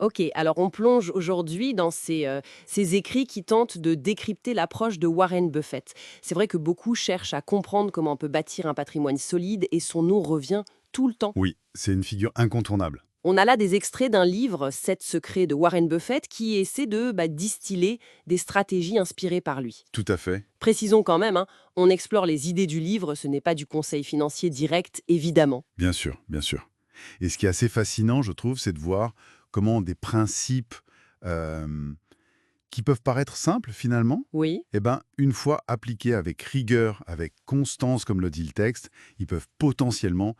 Ok, alors on plonge aujourd'hui dans ces écrits qui tentent de décrypter l'approche de Warren Buffett. C'est vrai que beaucoup cherchent à comprendre comment on peut bâtir un patrimoine solide et son nom revient tout le temps. Oui, c'est une figure incontournable. On a là des extraits d'un livre, 7 secrets de Warren Buffett, qui essaie de distiller des stratégies inspirées par lui. Tout à fait. Précisons quand même, hein, on explore les idées du livre, ce n'est pas du conseil financier direct, évidemment. Bien sûr, bien sûr. Et ce qui est assez fascinant, je trouve, c'est de voir comment des principes euh, qui peuvent paraître simples finalement, Oui, eh ben, une fois appliqués avec rigueur, avec constance, comme le dit le texte, ils peuvent potentiellement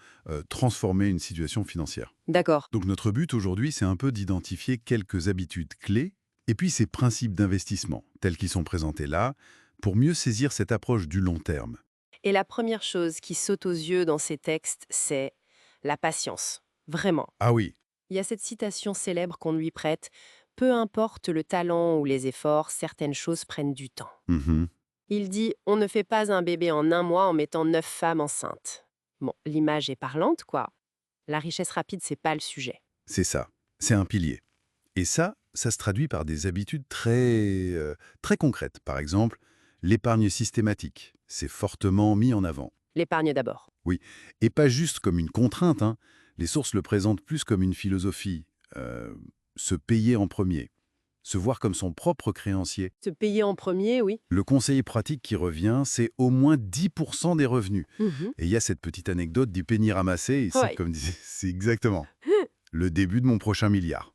transformer une situation financière. d'accord. Donc notre but aujourd'hui, c'est un peu d'identifier quelques habitudes clés et puis ces principes d'investissement, tels qu'ils sont présentés là, pour mieux saisir cette approche du long terme. Et la première chose qui saute aux yeux dans ces textes, c'est la patience. Vraiment. Ah oui. Il y a cette citation célèbre qu'on lui prête: peu importe le talent ou les efforts, certaines choses prennent du temps. Mhm. Il dit: on ne fait pas un bébé en un mois en mettant 9 femmes enceintes. Bon, l'image est parlante, quoi. La richesse rapide, c'est pas le sujet. C'est ça. C'est un pilier. Et ça se traduit par des habitudes très concrètes. Par exemple, l'épargne systématique. C'est fortement mis en avant. L'épargne d'abord. Oui. Et pas juste comme une contrainte, hein. Les sources le présentent plus comme une philosophie. Euh, Se payer en premier. Se voir comme son propre créancier. Se payer en premier, oui. Le conseiller pratique qui revient, c'est au moins 10% des revenus. Mhm. Et il y a cette petite anecdote du penny ramassé, et c'est Ouais. comme disait, c'est exactement le début de mon prochain milliard.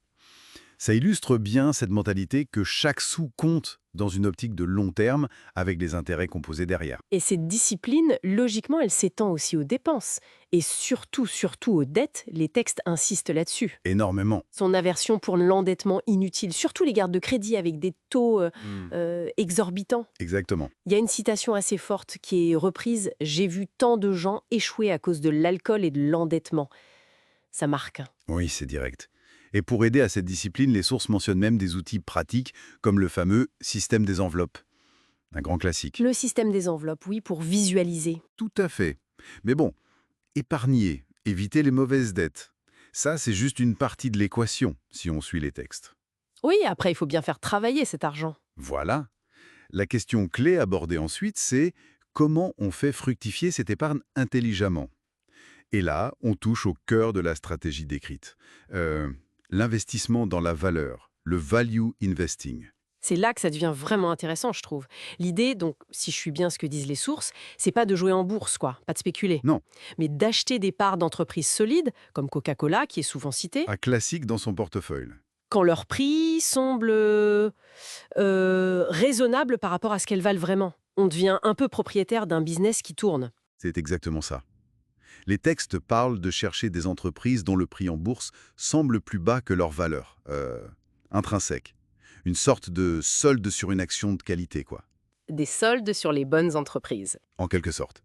Ça illustre bien cette mentalité que chaque sou compte dans une optique de long terme avec les intérêts composés derrière. Et cette discipline, logiquement, elle s'étend aussi aux dépenses. Et surtout, surtout aux dettes, les textes insistent là-dessus. Énormément. Son aversion pour l'endettement inutile, surtout les gardes de crédit avec des taux Hmm. exorbitants. Exactement. Il y a une citation assez forte qui est reprise: j'ai vu tant de gens échouer à cause de l'alcool et de l'endettement. Ça marque, hein. Oui, c'est direct. Et pour aider à cette discipline, les sources mentionnent même des outils pratiques comme le fameux système des enveloppes. Un grand classique. Le système des enveloppes, oui, pour visualiser. Tout à fait. Mais bon, épargner, éviter les mauvaises dettes. Ça, c'est juste une partie de l'équation, si on suit les textes. Oui, après, il faut bien faire travailler cet argent. Voilà. La question clé abordée ensuite, c'est comment on fait fructifier cette épargne intelligemment. Et là, on touche au cœur de la stratégie décrite. Euh, L'investissement dans la valeur, le value investing. C'est là que ça devient vraiment intéressant, je trouve. L'idée, donc, si je suis bien ce que disent les sources, c'est pas de jouer en bourse, quoi, pas de spéculer, Non, mais d'acheter des parts d'entreprises solides, comme Coca-Cola, qui est souvent cité, un classique dans son portefeuille. quand leur prix semble raisonnable par rapport à ce qu'elles valent vraiment. On devient un peu propriétaire d'un business qui tourne. C'est exactement ça. Les textes parlent de chercher des entreprises dont le prix en bourse semble plus bas que leur valeur intrinsèque. Une sorte de solde sur une action de qualité, quoi, Des soldes sur les bonnes entreprises. en quelque sorte.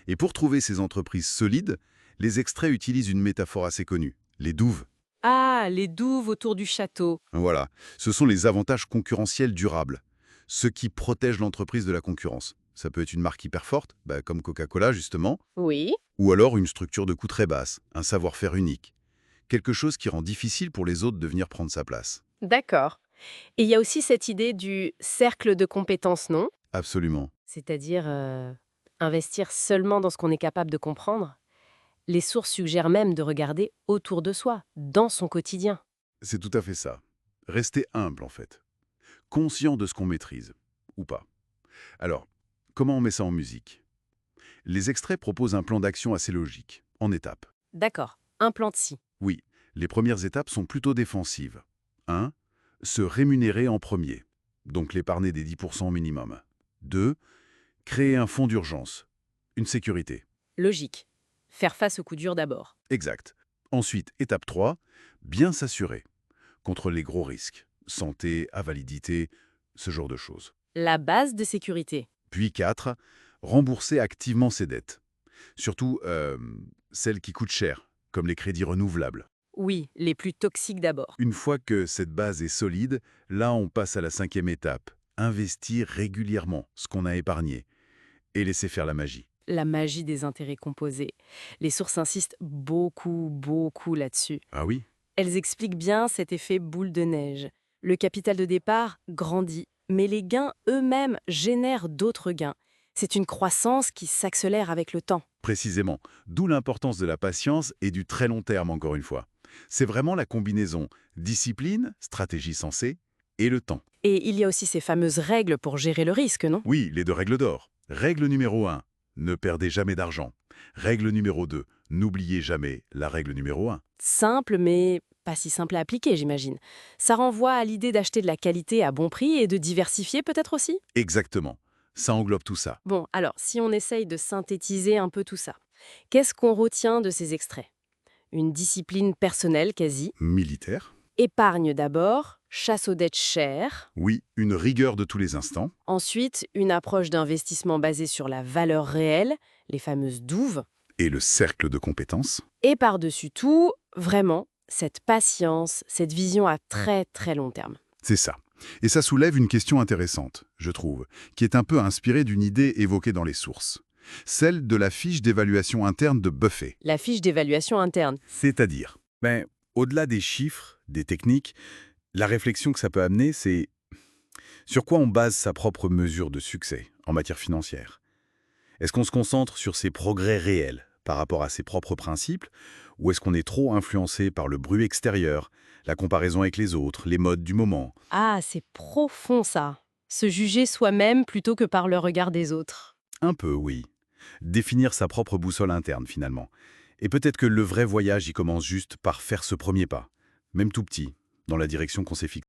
Et pour trouver ces entreprises solides, les extraits utilisent une métaphore assez connue, les douves. Ah, les douves autour du château. Voilà, ce sont les avantages concurrentiels durables, ce qui protège l'entreprise de la concurrence. Ça peut être une marque hyper forte, comme Coca-Cola justement, Oui. ou alors une structure de coût très basse, un savoir-faire unique. Quelque chose qui rend difficile pour les autres de venir prendre sa place. D'accord. Et il y a aussi cette idée du cercle de compétences, non? Absolument. C'est-à-dire investir seulement dans ce qu'on est capable de comprendre. Les sources suggèrent même de regarder autour de soi, dans son quotidien. C'est tout à fait ça. Rester humble en fait. Conscient de ce qu'on maîtrise, ou pas. Alors, comment on met ça en musique? Les extraits proposent un plan d'action assez logique, en étapes. D'accord. Un plan de scie. Oui, les premières étapes sont plutôt défensives. 1. Se rémunérer en premier, donc l'épargner des 10% minimum. 2. Créer un fonds d'urgence, une sécurité. Logique. Faire face au coup dur d'abord. Exact. Ensuite, étape 3. Bien s'assurer contre les gros risques, santé, avalidité, ce genre de choses. La base de sécurité. Puis 4. Rembourser activement ses dettes. Surtout celles qui coûtent cher, comme les crédits renouvelables. Oui, les plus toxiques d'abord. Une fois que cette base est solide, là on passe à la cinquième étape. Investir régulièrement ce qu'on a épargné et laisser faire la magie. La magie des intérêts composés. Les sources insistent beaucoup, beaucoup là-dessus. Ah oui? Elles expliquent bien cet effet boule de neige. Le capital de départ grandit, mais les gains eux-mêmes génèrent d'autres gains. C'est une croissance qui s'accélère avec le temps. Précisément, d'où l'importance de la patience et du très long terme, encore une fois. C'est vraiment la combinaison discipline, stratégie sensée, et le temps. Et il y a aussi ces fameuses règles pour gérer le risque, non? Oui, les deux règles d'or. Règle numéro 1, ne perdez jamais d'argent. Règle numéro 2, n'oubliez jamais la règle numéro 1. Simple, mais pas si simple à appliquer, j'imagine. Ça renvoie à l'idée d'acheter de la qualité à bon prix et de diversifier peut-être aussi? Exactement. Ça englobe tout ça. Bon, alors, si on essaye de synthétiser un peu tout ça, qu'est-ce qu'on retient de ces extraits? Une discipline personnelle quasi, Militaire. épargne d'abord, chasse aux dettes chères, Oui, une rigueur de tous les instants. ensuite une approche d'investissement basée sur la valeur réelle, les fameuses douves, Et le cercle de compétences. et par-dessus tout, vraiment, cette patience, cette vision à très très long terme. C'est ça. Et ça soulève une question intéressante, je trouve, qui est un peu inspirée d'une idée évoquée dans les sources. Celle de la fiche d'évaluation interne de Buffett. La fiche d'évaluation interne. C'est-à-dire, au-delà des chiffres, des techniques, la réflexion que ça peut amener, c'est sur quoi on base sa propre mesure de succès en matière financière. Est-ce qu'on se concentre sur ses progrès réels par rapport à ses propres principes, ou est-ce qu'on est trop influencé par le bruit extérieur, la comparaison avec les autres, les modes du moment? Ah, c'est profond ça. Se juger soi-même plutôt que par le regard des autres. Un peu, oui. Définir sa propre boussole interne, finalement. Et peut-être que le vrai voyage y commence juste par faire ce premier pas, même tout petit, dans la direction qu'on s'est fixée.